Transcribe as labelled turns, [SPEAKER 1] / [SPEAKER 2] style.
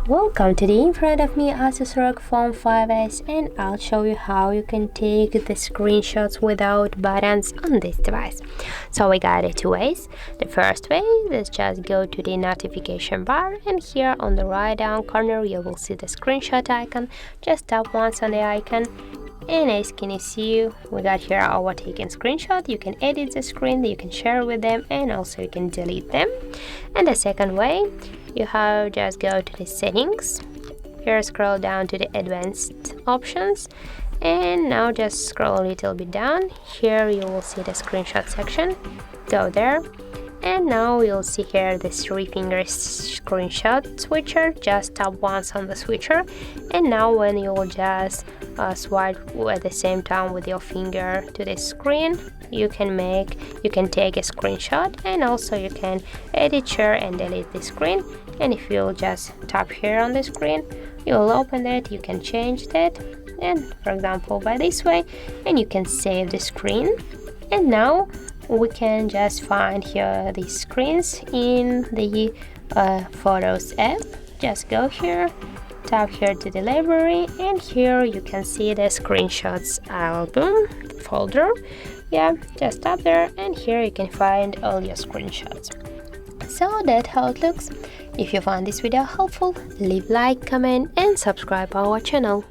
[SPEAKER 1] Welcome today. In front of me Asus ROG Phone 5s, and I'll show you how you can take the screenshots without buttons on this device. So we got it two ways. The first way is just go to the notification bar, and here on the right down corner you will see the screenshot icon. Just tap once on the icon, and as can you see, we got here our taken screenshot. You can edit the screen, you can share with them, and also you can delete them. And the second way, you have just go to the settings, here scroll down to the advanced options, and now just scroll a little bit down. Here you will see the screenshot section, go there, and now you'll see here the 3-finger screenshot switcher. Just tap once on the switcher, and now when you will just swipe at the same time with your finger to the screen, you can take a screenshot, and also you can edit, share, and delete the screen. And if you just tap here on the screen, you will open it, you can change that, and for example by this way, and you can save the screen. And now we can just find here the screens in the Photos app. Just go here, tap here to the library, and here you can see the screenshots album folder. Just tap there, and here you can find all your screenshots. So that's how it looks. If you found this video helpful, leave like, comment, and subscribe our channel.